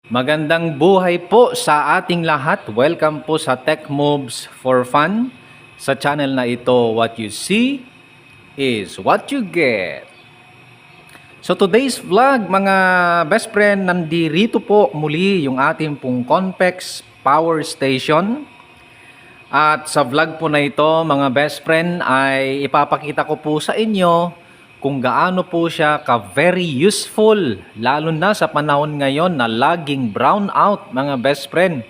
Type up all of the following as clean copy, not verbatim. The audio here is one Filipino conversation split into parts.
Magandang buhay po sa ating lahat. Welcome po sa Tech Moves for Fun. Sa channel na ito, what you see is what you get. So today's vlog, mga best friend, nandito po muli yung ating pong Conpex Power Station. At sa vlog po na ito, mga best friend, ay ipapakita ko po sa inyo kung gaano po siya ka-very useful, lalo na sa panahon ngayon na laging brown out, mga best friend.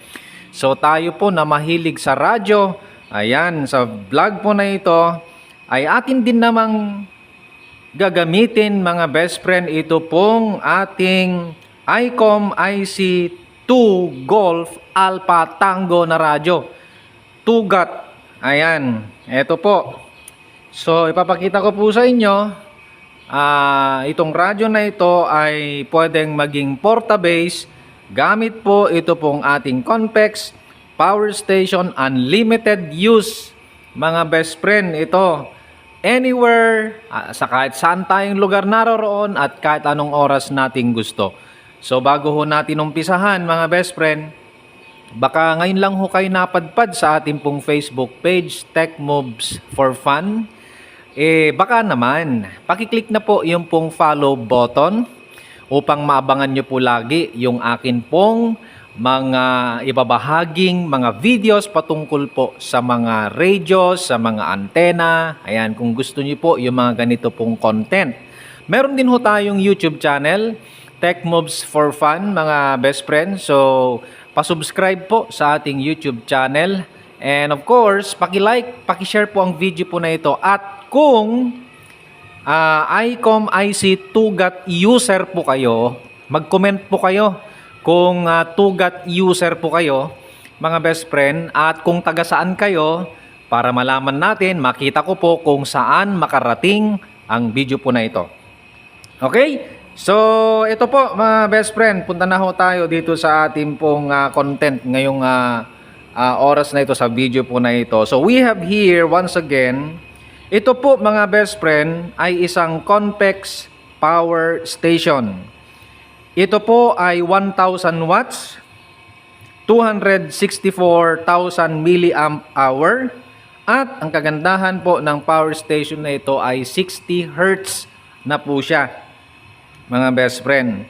So tayo po na mahilig sa radyo, ayan, sa vlog po na ito, ay atin din namang gagamitin, mga best friend, ito pong ating ICOM IC2 Golf Alpha Tango na radyo. Tugat, ayan, ito po. So ipapakita ko po sa inyo. Itong radyo na ito ay pwedeng maging porta-base gamit po ito pong ating Conpex Power Station Unlimited Use, mga best friend. Ito anywhere, sa kahit saan tayong lugar naroroon at kahit anong oras nating gusto. So bago ho natin umpisahan, mga best friend, baka ngayon lang ho kayo napadpad sa ating pong Facebook page, Tech Moves for Fun. Baka naman, pakiclick na po yung pong follow button upang maabangan nyo po lagi yung akin pong mga ibabahaging mga videos patungkol po sa mga radios, sa mga antena. Ayan, kung gusto nyo po yung mga ganito pong content. Meron din ho tayong YouTube channel, Tech Moves for Fun, mga best friends. So, pasubscribe po sa ating YouTube channel. And of course, paki-like, paki-share po ang video po na ito. At kung ICOM IC Tugat user po kayo, mag-comment po kayo kung Tugat user po kayo, mga best friend, at kung taga saan kayo para malaman natin, makita ko po kung saan makarating ang video po na ito. Okay? So, ito po, mga best friend, punta na ho tayo dito sa ating pong content ngayong oras na ito, sa video po na ito. So, we have here, once again, ito po, mga best friend, ay isang Conpex Power Station. Ito po ay 1,000 watts, 264,000 milliamp hour, at ang kagandahan po ng power station na ito ay 60 Hz na po siya, mga best friend.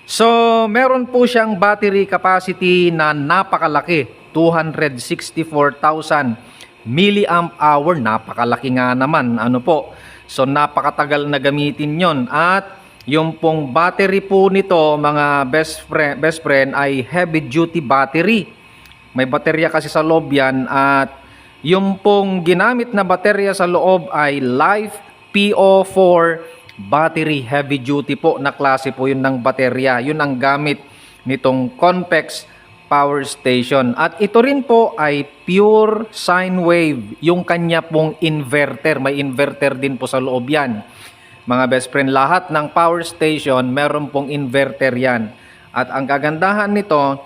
So, meron po siyang battery capacity na napakalaki, 264,000 milliamp hour, napakalaki nga naman, ano po. So napakatagal na gamitin yon. At yung pong battery po nito, mga best friend, ay heavy duty battery. May baterya kasi sa loob yan, at yung pong ginamit na baterya sa loob ay Life PO4 battery, heavy duty po na klase po yun ng baterya. Yun ang gamit nitong Conpex Power Station. At ito rin po ay pure sine wave, yung kanya pong inverter. May inverter din po sa loob yan, mga best friend. Lahat ng power station meron pong inverter yan. At ang kagandahan nito,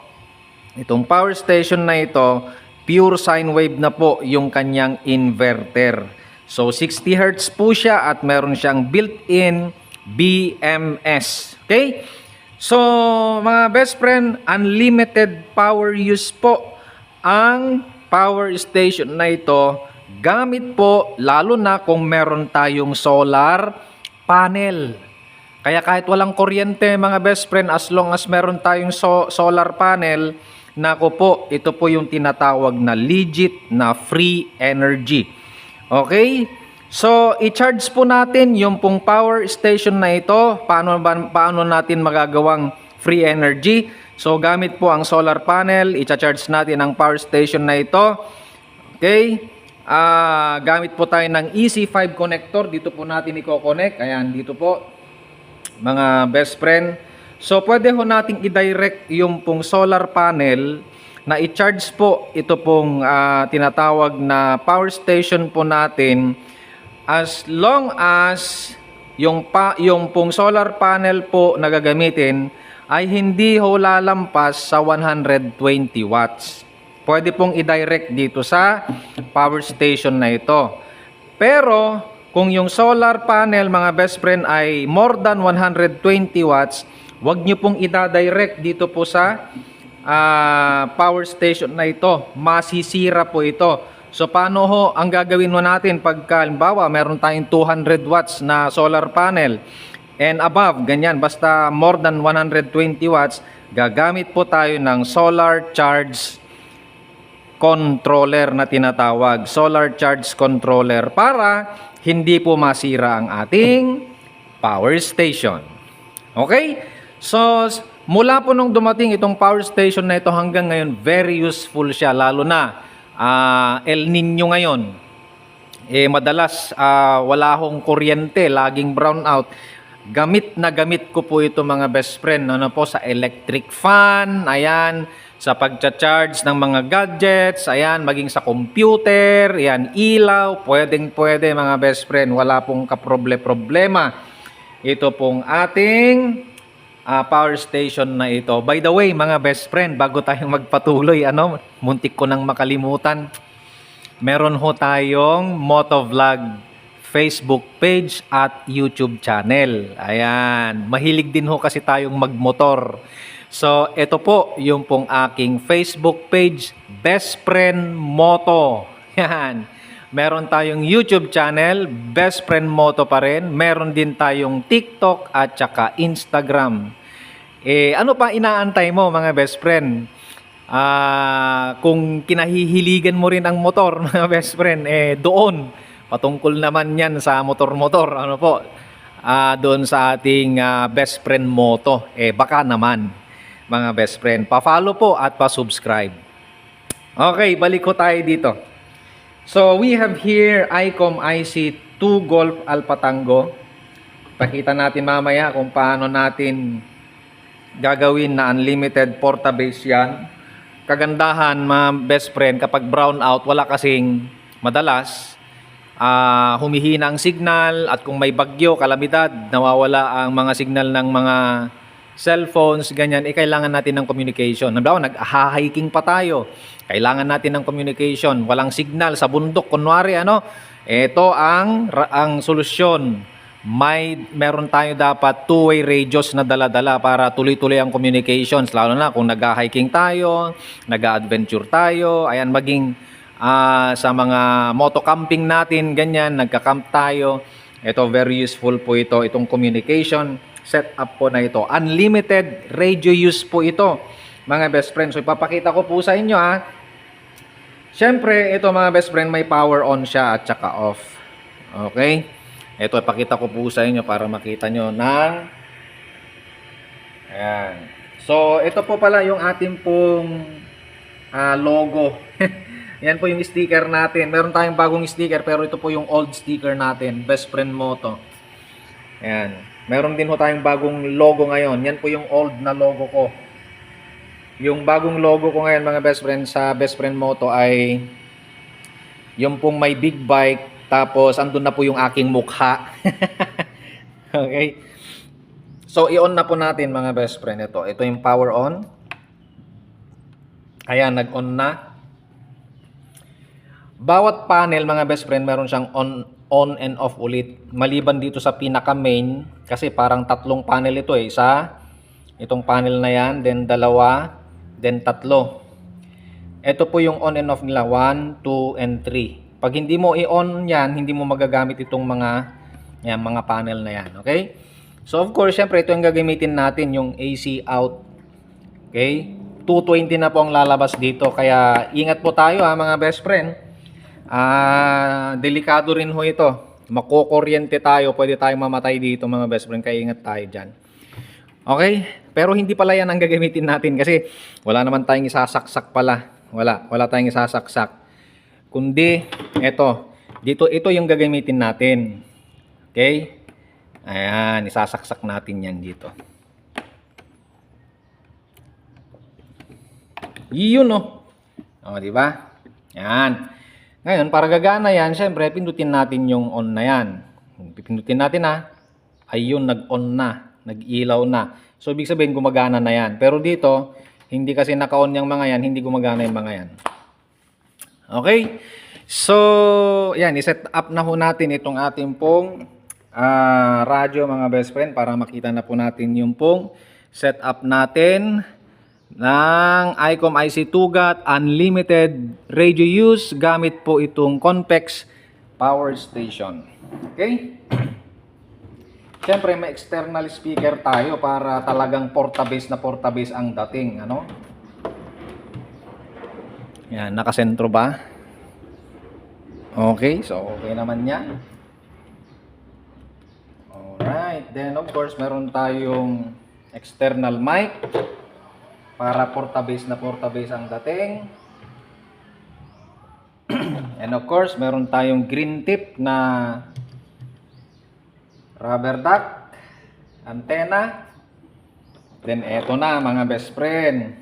itong power station na ito, pure sine wave na po yung kanyang inverter. So 60 Hz po siya at meron siyang built-in BMS. Okay? So, mga best friend, unlimited power use po ang power station na ito. Gamit po, lalo na kung meron tayong solar panel. Kaya kahit walang kuryente, mga best friend, as long as meron tayong solar panel, nako po, ito po yung tinatawag na legit na free energy. Okay? So, i-charge po natin yung pong power station na ito. Paano natin magagawang free energy? So, gamit po ang solar panel, i-charge natin ang power station na ito. Okay? Gamit po tayo ng EC5 connector. Dito po natin i-connect. Ayan, dito po, mga best friend. So, pwede ho nating i-direct yung pong solar panel na i-charge po ito pong tinatawag na power station po natin, as long as yung pong solar panel po na gagamitin ay hindi ho lalampas sa 120 watts. Pwede pong i-direct dito sa power station na ito. Pero kung yung solar panel, mga best friend, ay more than 120 watts, Huwag nyo pong ida-direct dito po sa power station na ito. Masisira po ito. So paano ho ang gagawin mo natin pagka halimbawa meron tayong 200 watts na solar panel and above, ganyan, basta more than 120 watts, gagamit po tayo ng solar charge controller na tinatawag. Solar charge controller para hindi po masira ang ating power station. Okay? So, mula po nung dumating itong power station na ito hanggang ngayon, very useful siya, lalo na El Nino ngayon. Madalas wala hong kuryente, laging brownout. Gamit na gamit ko po ito mga best friend, ano po, sa electric fan, ayan, sa pagcha-charge ng mga gadgets, ayan, maging sa computer, ayan, ilaw, pwedeng-pwede mga best friend, wala pong kaproble-problema. Ito pong ating power station na ito. By the way, mga best friend, bago tayong magpatuloy, muntik ko nang makalimutan. Meron ho tayong motovlog Facebook page at YouTube channel. Ayan, mahilig din ho kasi tayong magmotor. So, ito po yung pong aking Facebook page, Best Friend Moto. Yan. Meron tayong YouTube channel, Best Friend Moto pa rin. Meron din tayong TikTok at saka Instagram. Ano pa inaantay mo mga best friend? Kung kinahihiligan mo rin ang motor mga best friend, doon. Patungkol naman yan sa motor-motor. Ano po? Doon sa ating Best Friend Moto. Baka naman mga best friend. Pa-follow po at pa-subscribe. Okay, balik ko tayo dito. So, we have here ICOM IC2 Golf Alpha Tango. Pakita natin mamaya kung paano natin gagawin na unlimited portabase yan. Kagandahan mga best friend, kapag brown out, wala kasing madalas humihina ang signal, at kung may bagyo, kalamidad, nawawala ang mga signal ng mga cellphones, ganyan, kailangan natin ng communication. Nag-hiking pa tayo, kailangan natin ng communication. Walang signal sa bundok, kunwari, ito ang solusyon. Meron tayo dapat two-way radios na dala-dala para tuloy-tuloy ang communications, lalo na kung nag-hiking tayo, nag-adventure tayo, ayan, maging sa mga moto camping natin, ganyan, nagka-camp tayo. Ito, very useful po ito, itong communication setup po na ito. Unlimited radio use po ito, mga best friend. So, ipapakita ko po sa inyo, Siyempre, ito mga best friend, may power on siya at saka off. Okay? Ito, ipakita ko po sa inyo para makita nyo na ayan. So, ito po pala yung ating pong logo. Yan po yung sticker natin. Meron tayong bagong sticker, pero ito po yung old sticker natin, Best Friend Moto. Ayan. Meron din po tayong bagong logo ngayon. Yan po yung old na logo ko. Yung bagong logo ko ngayon mga best friend sa Best Friend Moto ay yung pong may big bike, tapos andun na po yung aking mukha. Okay. So, i-on na po natin mga best friend ito. Ito yung power on. Ayan, nag-on na. Bawat panel mga best friend meron siyang on and off ulit. Maliban dito sa pinaka main, kasi parang tatlong panel ito Isa, itong panel na yan, then dalawa, then tatlo. Ito po yung on and off nila, 1, 2, and 3. Pag hindi mo i-on yan, hindi mo magagamit itong mga panel na yan. Okay? So of course, syempre ito yung gagamitin natin, yung AC out. Okay? 220 na po ang lalabas dito, kaya ingat po tayo mga best friend. Delikado rin ho ito. Makukuryente tayo, pwede tayong mamatay dito mga best friend, kaya ingat tayo dyan. Okay? Pero hindi pala yan ang gagamitin natin kasi wala naman tayong isasaksak pala. Wala tayong isasaksak. Kundi, ito yung gagamitin natin. Okay? Ayan, isasaksak natin yan dito. Yun di ba? Yan. Ngayon, para gagana yan, syempre, pindutin natin yung on na yan. Pindutin natin ayun, nag-on na. Nag-ilaw na. So, ibig sabihin, gumagana na yan. Pero dito, hindi kasi naka-on yung mga yan, hindi gumagana yung mga yan. Okay? So, yan, iset up na ho natin itong ating pong radyo, mga best friend, para makita na po natin yung pong setup natin ng ICOM IC Tugat Unlimited Radio Use gamit po itong Conpex Power Station. Okay? Siyempre may external speaker tayo para talagang porta-base ang dating, ano? Yan, nakasentro ba? Okay, so okay naman yan. Alright, then of course meron tayong external mic para porta-base ang dating. And of course, meron tayong green tip na rubber duck, antenna. Then eto na mga best friend.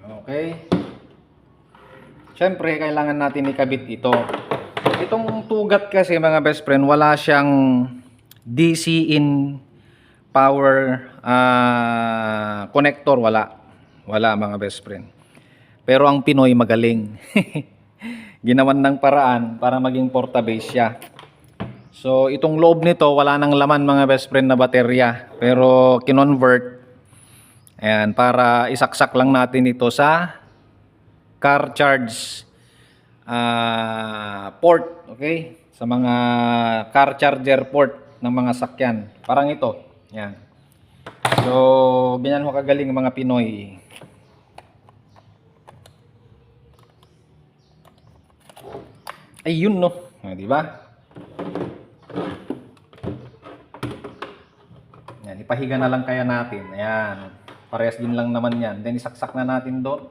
Okay. Siyempre, kailangan natin ikabit ito. Itong tugat kasi mga best friend, wala siyang DC in power connector, wala mga best friend. Pero ang Pinoy magaling. Ginawan ng paraan para maging porta-base siya. So itong loob nito wala nang laman mga best friend na baterya, pero kinonvert ayan para isaksak lang natin ito sa car charge port, okay? Sa mga car charger port ng mga sakyan. Parang ito. Yan. So, ganyan mo kagaling mga Pinoy. Ayun no. Di ba? Yan, ipahiga na lang kaya natin. Ayan. Parehas din lang naman yan. Then isaksak na natin doon.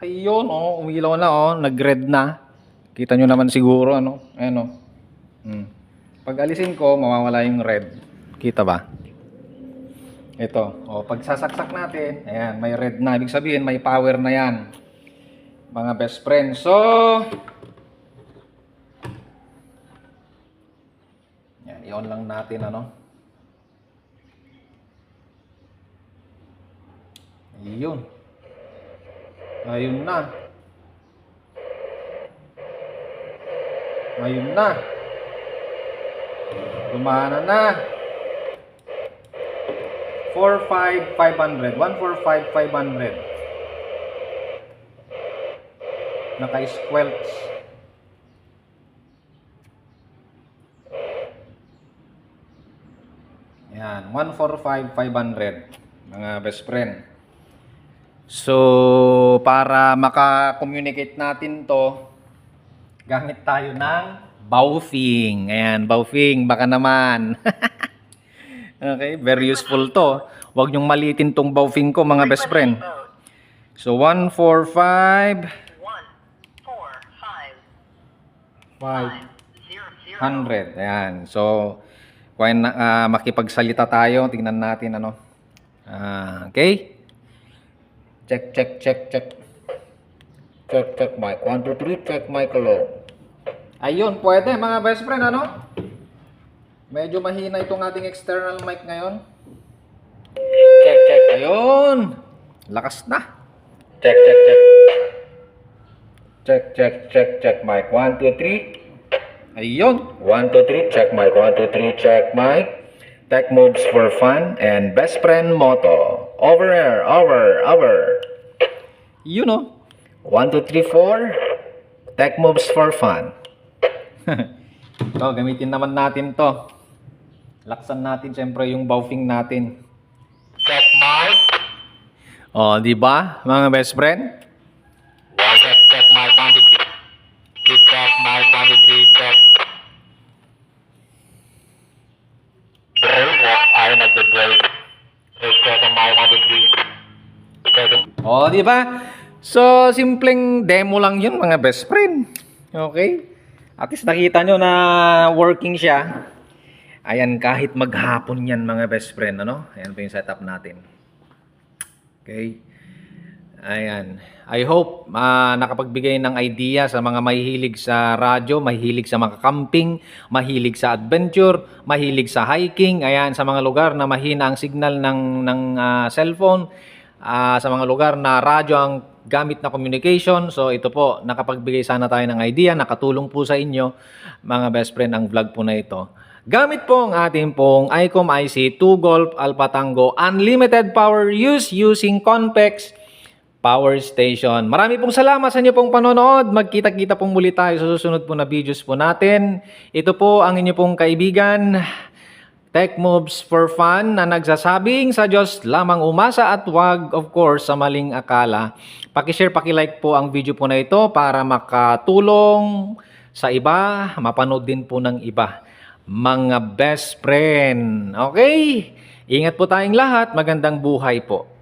Ayun oh, umilaw na oh, nag-red na. Kita nyo naman siguro ano. Ayan oh. Pag alisin ko, mawawala yung red. Kita ba? Ito. O, pag sasaksak natin, ayan, may red na. Ibig sabihin, may power na yan. Mga best friends. So, yan, i-on lang natin, ano. Ayun. Ayun na. Ayun na. Lumana na. 45500. 145,500. Naka-squelch. Yan, 145,500 mga best friend. So, para maka-communicate natin to, gamit tayo ng Baofeng. Ayan, Baofeng, baka naman. Okay, very useful to. Huwag nyong malitin tong Baofeng ko mga best friend. So 145 500. Ayan. So kung makipagsalita tayo, tingnan natin ano. Okay? Check. Check mic. 1 2 3, check mic low. Ayun, pwede mga best friend ano? Medyo mahina itong ating external mic ngayon. Check. Ayun. Lakas na. Check. Check mic. 1 2 3. Ayun. 1 2 3, check mic. 1 2 3, check mic. Tech moves for fun and best friend motto. Over. You know. 1 2 3 4. Tech moves for fun. Ito, gamitin naman natin to. Laksan natin siyempre yung Baofeng natin. Check mic. Oh, di ba, mga best friend? Check mic, 1 2 3. Check mic, 1 2 3, check. Brave, ayaw nagbe-brave. Check mic, 1 2 3. Oh, di ba? So, simpleng demo lang yun, mga best friend. Okay? At least nakita nyo na working siya. Ayan, kahit maghapon yan mga best friend, ano? Ayan po yung setup natin. Okay? Ayan. I hope nakapagbigay ng idea sa mga mahihilig sa radyo, mahihilig sa mga camping, mahilig sa adventure, mahilig sa hiking. Ayan, sa mga lugar na mahina ang signal ng cellphone, sa mga lugar na radyo ang gamit na communication. So ito po, nakapagbigay sana tayo ng idea, nakatulong po sa inyo mga best friend ang vlog po na ito. Gamit po ang ating pong ICOM IC 2 Golf Alpha Tango Unlimited Power Use using Convex Power Station. Marami pong salamat sa inyo pong panonood. Magkita-kita pong muli tayo sa susunod po na videos po natin. Ito po ang inyo pong kaibigan, Tech Moves for Fun, na nagsasabing sa Diyos lamang umasa at wag, of course, sa maling akala. Pakishare, pakilike po ang video po na ito para makatulong sa iba, mapanood din po ng iba. Mga best friend. Okay? Ingat po tayong lahat. Magandang buhay po.